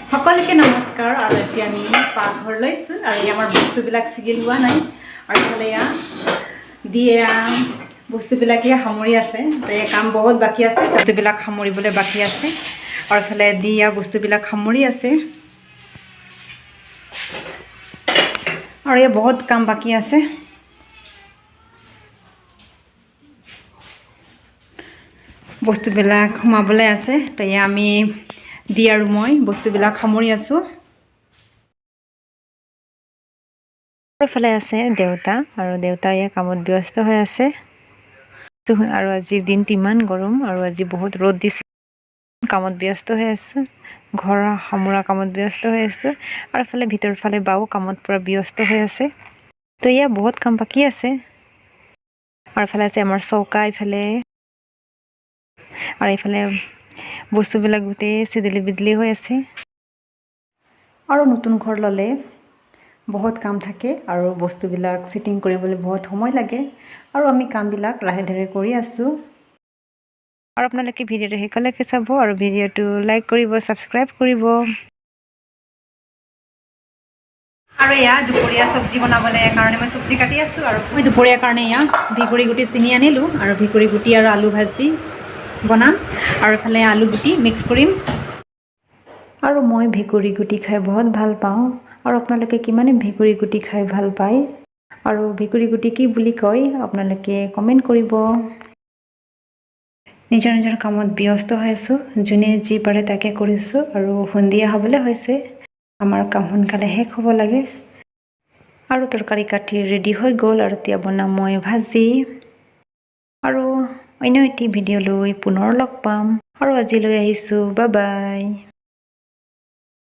সকলোকে নমস্কাৰ আৰু আজি আমি পাকঘৰ লৈছোঁ আৰু এই আমাৰ বস্তুবিলাক ছিগি লোৱা নাই আৰু ইফালে দিয়া বস্তুবিলাক সামৰি আছে এই কাম বহুত বাকী আছে বস্তুবিলাক সামৰিবলৈ বাকী আছে আৰু ইফালে দিয়া বস্তুবিলাক সামৰি আছে আৰু এই বহুত কাম বাকী আছে বস্তুবিলাক সোমাবলৈ আছে তাই আমি দিয়া আৰু মই বস্তুবিলাক সামৰি আছোঁ ফালে আছে দেউতা আৰু দেউতা কামত ব্যস্ত হৈ আছে আৰু আজিৰ দিনটো ইমান গৰম আৰু আজি বহুত ৰ'দ দিছে কামত ব্যস্ত হৈ আছোঁ ঘৰৰ সামৰা কামত ব্যস্ত হৈ আছোঁ আৰু ফালে ভিতৰৰ ফালে বাও কামত পুৰা ব্যস্ত হৈ আছে তো বহুত কাম বাকী আছে আৰু এফালে আছে আমাৰ চৌকা ইফালে আৰু এইফালে বস্তুবিলাক গোটেই চিদিলি বিদলি হৈ আছে আৰু নতুন ঘৰ ল'লে বহুত কাম থাকে আৰু বস্তুবিলাক ছিটিং কৰিবলৈ বহুত সময় লাগে আৰু আমি কামবিলাক লাহে ধীৰে কৰি আছোঁ আৰু আপোনালোকে ভিডিঅ'টো শেষলৈকে চাব আৰু ভিডিঅ'টো লাইক কৰিব ছাবস্ক্ৰাইব কৰিব আৰু দুপৰীয়া চব্জি বনাবলৈ কাৰণে মই চব্জি কাটি আছোঁ আৰু মই দুপৰীয়াৰ কাৰণে ভিকুৰি গুটি চিঙি আনিলোঁ আৰু ভিকুৰি গুটি আৰু আলু ভাজি বনাম আৰু ইফালে আলু গুটি মিক্স কৰিম আৰু মই ভেকুৰী গুটি খাই বহুত ভাল পাওঁ আৰু আপোনালোকে কিমানে ভেকুৰী গুটি খাই ভাল পায় আৰু ভেকুৰী গুটি কি বুলি কয় আপোনালোকে কমেণ্ট কৰিব নিজৰ নিজৰ কামত ব্যস্ত হৈ আছোঁ যোনে যি পাৰে তাকে কৰিছোঁ আৰু সন্ধিয়া হ'বলৈ হৈছে আমাৰ কাম সোনকালে শেষ হ'ব লাগে আৰু তৰকাৰী কাটি ৰেডি হৈ গ'ল আৰু এতিয়া বনাম মই ভাজি আৰু অন্য এটি ভিডিঅ' লৈ পুনৰ লগ পাম আৰু আজিলৈ আহিছোঁ বাই বাই